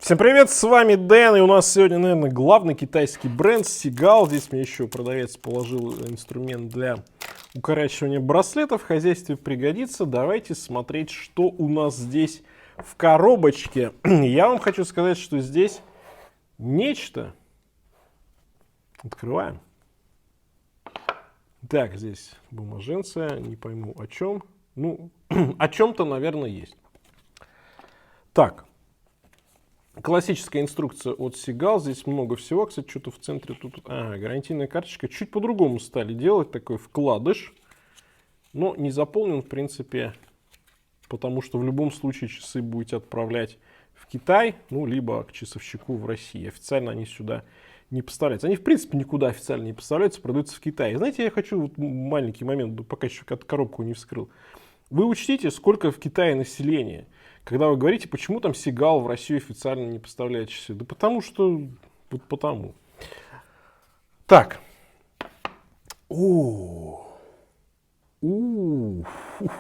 Всем привет, с вами Дэн, и у нас сегодня, наверное, главный китайский бренд Seagull. Здесь мне еще продавец положил инструмент для укорачивания браслетов, в хозяйстве пригодится. Давайте смотреть, что у нас здесь в коробочке. Я вам хочу сказать, что здесь нечто. Открываем. Так, здесь бумаженция, не пойму о чем. Ну, о чем-то, наверное, есть. Так. Классическая инструкция от Seagull. Здесь много всего. Кстати, что-то в центре тут... гарантийная карточка. Чуть по-другому стали делать. Такой вкладыш. Но не заполнен, в принципе, потому что в любом случае часы будете отправлять в Китай, ну, либо к часовщику в России. Официально они сюда не поставляются. Они, в принципе, никуда официально не поставляются, продаются в Китае. Знаете, я хочу вот маленький момент, пока еще коробку не вскрыл. Вы учтите, сколько в Китае населения. Когда вы говорите, почему там Seagull в Россию официально не поставляет часы. Да потому что... Вот потому. Так.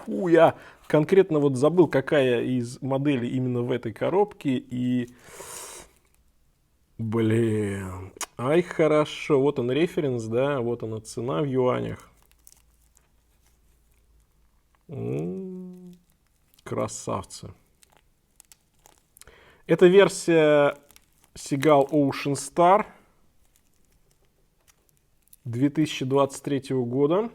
Я конкретно вот забыл, какая из моделей именно в этой коробке. И... Блин. Ай, хорошо. Вот он референс, да. Вот она цена в юанях. Красавцы. Это версия Seagull Ocean Star 2023 года.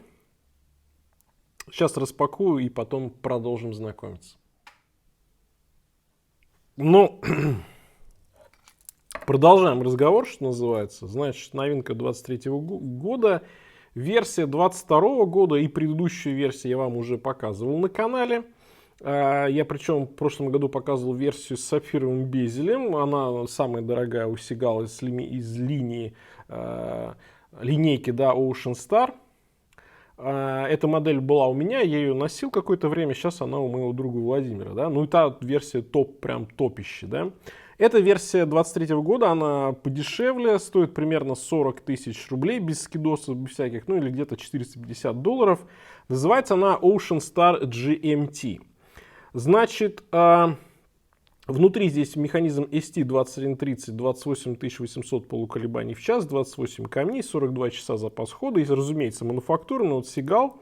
Сейчас распакую и потом продолжим знакомиться. Ну, продолжаем разговор, что называется. Значит, новинка 2023 года. Версия 2022 года и предыдущую версию я вам уже показывал на канале. Я причем в прошлом году показывал версию с сапфировым безелем. Она самая дорогая у Seagull из линейки, да, Ocean Star. Эта модель была у меня, я ее носил какое-то время, сейчас она у моего друга Владимира. Да? Ну и та версия топ, прям топище. Да? Эта версия 23 года, она подешевле, стоит примерно 40 тысяч рублей, без скидосов, без всяких, ну или где-то $450. Называется она Ocean Star GMT. Значит, внутри здесь механизм ST2130, 28800 полуколебаний в час, 28 камней, 42 часа запас хода. И, разумеется, мануфактурный от Seagull.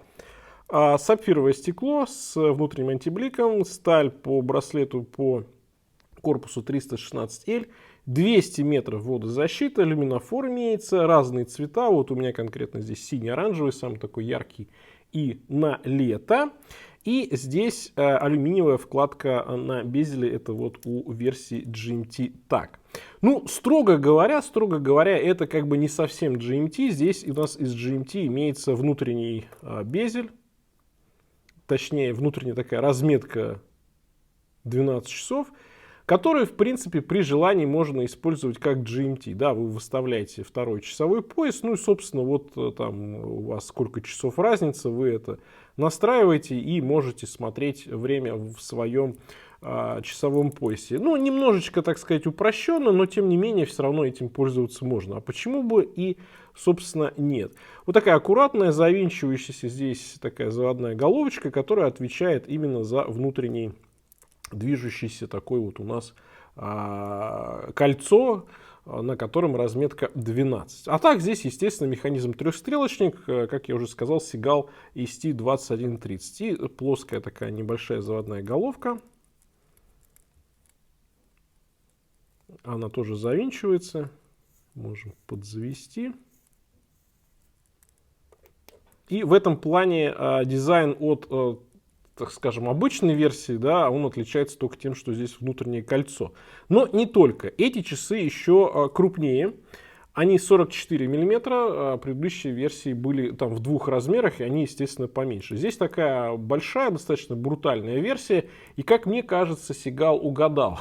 Сапфировое стекло с внутренним антибликом, сталь по браслету по корпусу 316L, 200 метров водозащиты, люминофор имеется, разные цвета. Вот у меня конкретно здесь синий-оранжевый, самый такой яркий и на лето. И здесь алюминиевая вкладка на безеле, это вот у версии GMT так. Ну, строго говоря, это как бы не совсем GMT. Здесь у нас из GMT имеется внутренний безель, точнее внутренняя такая разметка 12 часов, который, в принципе, при желании можно использовать как GMT. Да, вы выставляете второй часовой пояс, ну и, собственно, вот там у вас сколько часов разница, вы это настраиваете и можете смотреть время в своем часовом поясе. Ну, немножечко, так сказать, упрощенно, но, тем не менее, все равно этим пользоваться можно. А почему бы и, собственно, нет? Вот такая аккуратная, завинчивающаяся здесь такая заводная головочка, которая отвечает именно за внутренний движущийся такой вот у нас кольцо, на котором разметка 12. А так здесь, естественно, механизм трехстрелочник, как я уже сказал, Seagull ST2130. И плоская такая небольшая заводная головка. Она тоже завинчивается. Можем подзавести. И в этом плане дизайн от, так скажем, обычной версии, да, он отличается только тем, что здесь внутреннее кольцо. Но не только. Эти часы еще крупнее. Они 44 мм, предыдущие версии были там в двух размерах, и они, естественно, поменьше. Здесь такая большая, достаточно брутальная версия, и, как мне кажется, Seagull угадал.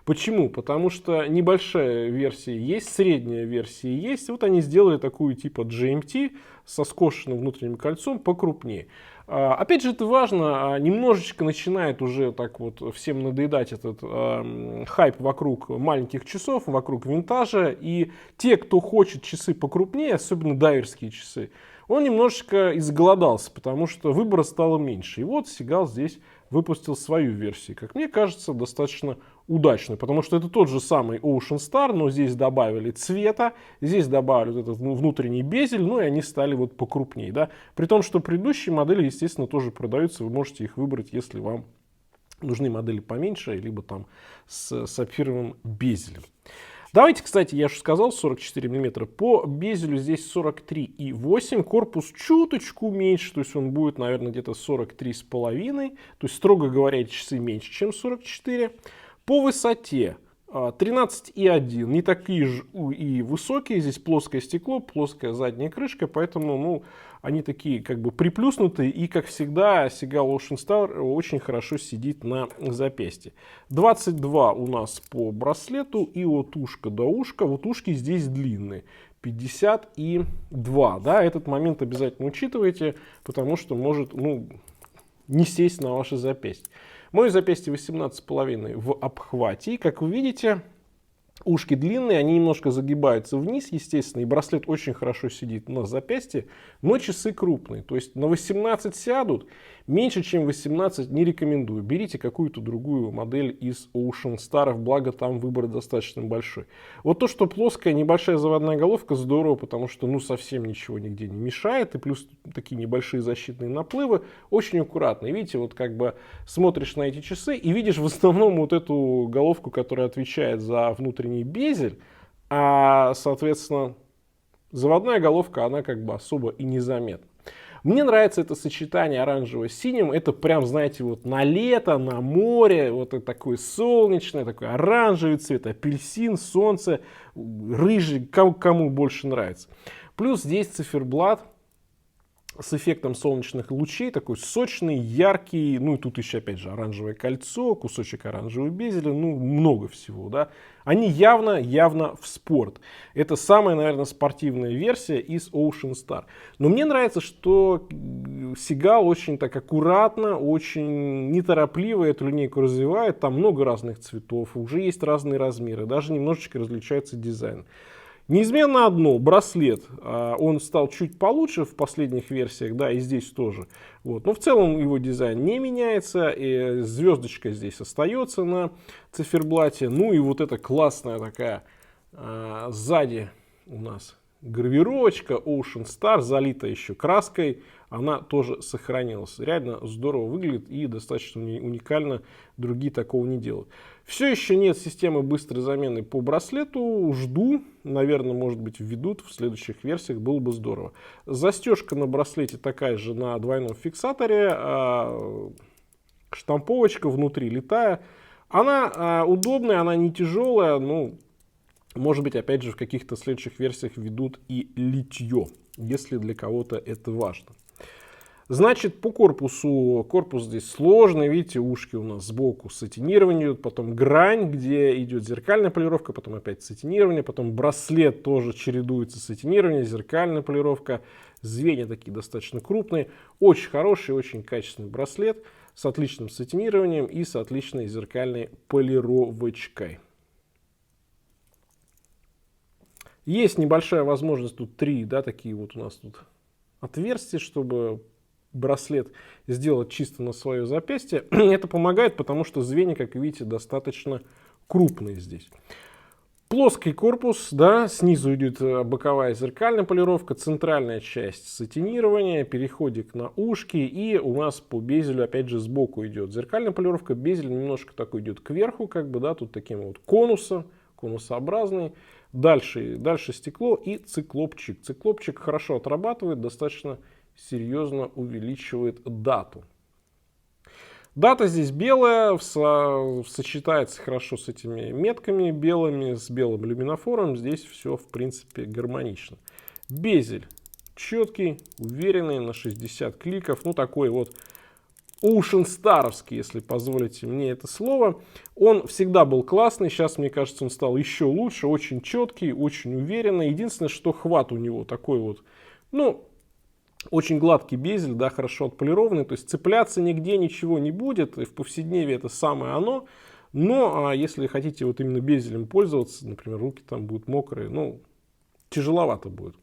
Почему? Потому что небольшая версия есть, средняя версия есть. Вот они сделали такую типа GMT со скошенным внутренним кольцом покрупнее. Опять же, это важно, немножечко начинает уже так вот всем надоедать этот хайп вокруг маленьких часов, вокруг винтажа. И те, кто хочет часы покрупнее, особенно дайверские часы, он немножечко изголодался, потому что выбора стало меньше. И вот Seagull здесь выпустил свою версию. Как мне кажется, достаточно удачную, потому что это тот же самый Ocean Star, но здесь добавили цвета, здесь добавили вот этот внутренний безель, ну и они стали вот покрупнее, да. При том, что предыдущие модели, естественно, тоже продаются, вы можете их выбрать, если вам нужны модели поменьше, либо там с сапфировым безелем. Давайте, кстати, я же сказал 44 мм, по безелю здесь 43,8, корпус чуточку меньше, то есть он будет, наверное, где-то 43,5, то есть, строго говоря, эти часы меньше, чем 44. По высоте 13,1, не такие же и высокие, здесь плоское стекло, плоская задняя крышка, поэтому, ну, они такие как бы приплюснутые, и, как всегда, Seagull Ocean Star очень хорошо сидит на запястье. 22 у нас по браслету, и от ушка до ушка, вот ушки здесь длинные. 52, да, этот момент обязательно учитывайте, потому что может, ну, не сесть на ваше запястье. Мое запястье 18,5 в обхвате, и, как вы видите, ушки длинные, они немножко загибаются вниз, естественно, и браслет очень хорошо сидит на запястье, но часы крупные, то есть на 18 сядут, меньше чем 18 не рекомендую. Берите какую-то другую модель из Ocean Star, благо там выбор достаточно большой. Вот то, что плоская небольшая заводная головка, здорово, потому что, ну, совсем ничего нигде не мешает, и плюс такие небольшие защитные наплывы, очень аккуратно. И видите, вот как бы смотришь на эти часы и видишь в основном вот эту головку, которая отвечает за внутренний безель, а, соответственно, заводная головка, она как бы особо и незаметна. Мне нравится это сочетание оранжевого с синим. Это прям, знаете, вот на лето, на море. Вот это такой солнечный, такой оранжевый цвет, апельсин, солнце, рыжий, кому больше нравится. Плюс здесь циферблат с эффектом солнечных лучей, такой сочный, яркий, ну и тут еще опять же оранжевое кольцо, кусочек оранжевого безеля, ну много всего, да. Они явно в спорт. Это самая, наверное, спортивная версия из Ocean Star. Но мне нравится, что Seagull очень так аккуратно, очень неторопливо эту линейку развивает. Там много разных цветов, уже есть разные размеры, даже немножечко различается дизайн. Неизменно одно, браслет, он стал чуть получше в последних версиях, да, и здесь тоже. Вот. Но в целом его дизайн не меняется, и звездочка здесь остается на циферблате. Ну и вот эта классная такая сзади у нас гравировочка Ocean Star, залита еще краской, она тоже сохранилась. Реально здорово выглядит и достаточно уникально, другие такого не делают. Все еще нет системы быстрой замены по браслету, жду, наверное, может быть введут в следующих версиях, было бы здорово. Застежка на браслете такая же на двойном фиксаторе, штамповочка внутри литая. Она удобная, она не тяжелая, ну, может быть, опять же, в каких-то следующих версиях введут и литье, если для кого-то это важно. Значит, по корпусу, корпус здесь сложный, видите, ушки у нас сбоку сатинирование, потом грань, где идет зеркальная полировка, потом опять сатинирование, потом браслет тоже чередуется сатинирование, зеркальная полировка, звенья такие достаточно крупные, очень хороший, очень качественный браслет с отличным сатинированием и с отличной зеркальной полировочкой. Есть небольшая возможность, тут три, да, такие вот у нас тут отверстия, чтобы браслет сделать чисто на свое запястье. Это помогает, потому что звенья, как видите, достаточно крупные здесь. Плоский корпус, да, снизу идет боковая зеркальная полировка, центральная часть сатинирования, переходик на ушки, и у нас по безелю опять же сбоку идет зеркальная полировка, безель немножко такой идет кверху, как бы, да, тут таким вот конусообразный. Дальше стекло и циклопчик. Циклопчик хорошо отрабатывает, достаточно серьезно увеличивает дату. Дата здесь белая, сочетается хорошо с этими метками белыми, с белым люминофором. Здесь все в принципе гармонично. Безель четкий, уверенный, на 60 кликов. Ну такой вот Ocean Star'овский, если позволите мне это слово. Он всегда был классный, сейчас, мне кажется, он стал еще лучше, очень четкий, очень уверенный. Единственное, что хват у него такой вот, ну, очень гладкий безель, да, хорошо отполированный, то есть цепляться нигде ничего не будет, и в повседневе это самое оно. Но если хотите вот именно безелем пользоваться, например, руки там будут мокрые, ну, тяжеловато будет.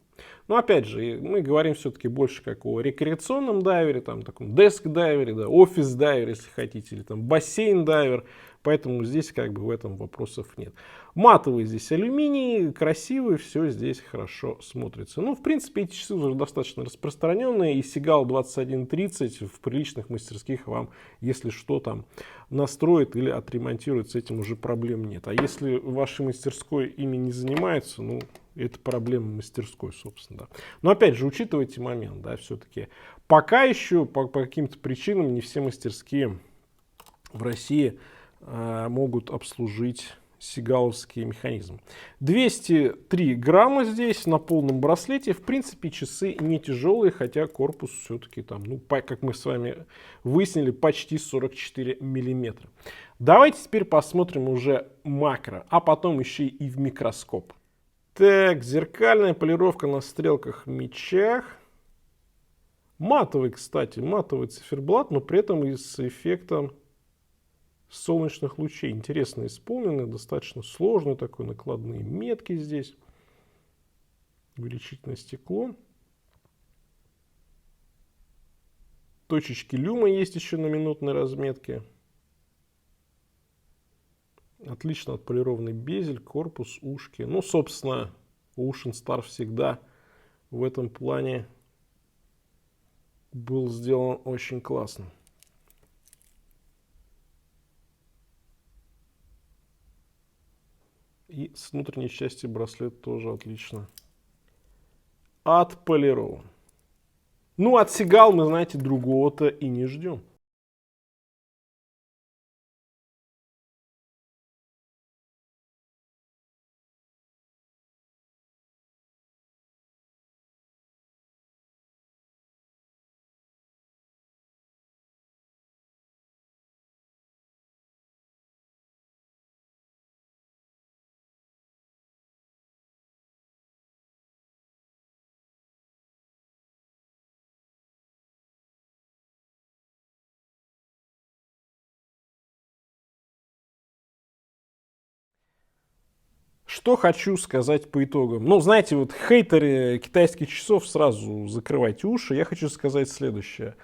Но опять же, мы говорим все-таки больше как о рекреационном дайвере, там таком деск-дайвере, да, офис-дайвер, если хотите, или там бассейн-дайвер. Поэтому здесь как бы в этом вопросов нет. Матовый здесь алюминий, красивый, все здесь хорошо смотрится. Ну, в принципе, эти часы уже достаточно распространенные. И Seagal 2130 в приличных мастерских вам, если что, там настроит или отремонтирует, с этим уже проблем нет. А если в вашей мастерской ими не занимаются, ну, это проблема мастерской, собственно. Да. Но опять же, учитывайте момент, да, все-таки пока еще по каким-то причинам не все мастерские в России могут обслужить сигаловский механизм. 203 грамма здесь на полном браслете. В принципе, часы не тяжелые, хотя корпус все-таки там, ну, как мы с вами выяснили, почти 44 миллиметра. Давайте теперь посмотрим уже макро, а потом еще и в микроскоп. Так, зеркальная полировка на стрелках-мечах. Матовый, кстати, матовый циферблат, но при этом и с эффектом солнечных лучей. Интересно исполнены, достаточно сложные такой, накладные метки здесь. Увеличительное стекло. Точечки люма есть еще на минутной разметке. Отлично отполированный безель, корпус, ушки. Ну, собственно, Ocean Star всегда в этом плане был сделан очень классно. И с внутренней части браслет тоже отлично отполирован. Ну, от Seagal мы, знаете, другого-то и не ждем. Что хочу сказать по итогам. Ну, знаете, вот хейтеры китайских часов, сразу закрывайте уши. Я хочу сказать следующее.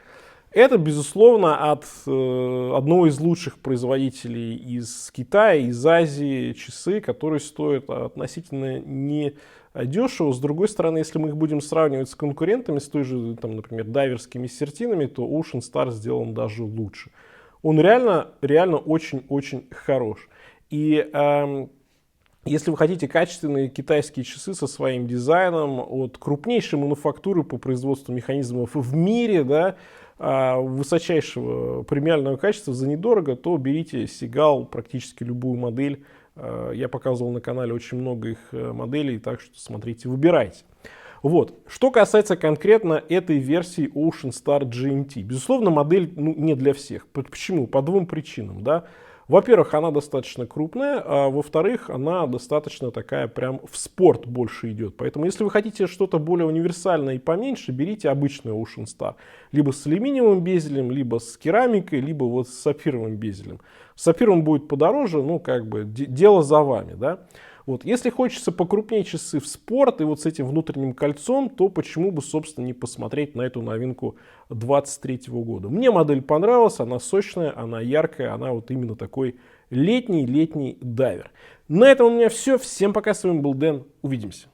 Это, безусловно, от одного из лучших производителей из Китая, из Азии часы, которые стоят относительно не дешево. С другой стороны, если мы их будем сравнивать с конкурентами, с той же, там, например, дайверскими сертинами, то Ocean Star сделан даже лучше. Он реально очень-очень хорош. И если вы хотите качественные китайские часы со своим дизайном от крупнейшей мануфактуры по производству механизмов в мире, да, высочайшего премиального качества за недорого, то берите Seagal, практически любую модель. Я показывал на канале очень много их моделей, так что смотрите, выбирайте. Вот. Что касается конкретно этой версии Ocean Star GMT. Безусловно, модель не для всех. Почему? По двум причинам. Да? Во-первых, она достаточно крупная, а во-вторых, она достаточно такая прям в спорт больше идет. Поэтому, если вы хотите что-то более универсальное и поменьше, берите обычную Ocean Star. Либо с алюминиевым безелем, либо с керамикой, либо вот с сапфировым безелем. С сапфировым будет подороже, ну, как бы, дело за вами, да. Вот. Если хочется покрупнее часы в спорт и вот с этим внутренним кольцом, то почему бы, собственно, не посмотреть на эту новинку 2023 года. Мне модель понравилась, она сочная, она яркая, она вот именно такой летний дайвер. На этом у меня все. Всем пока, с вами был Дэн, увидимся.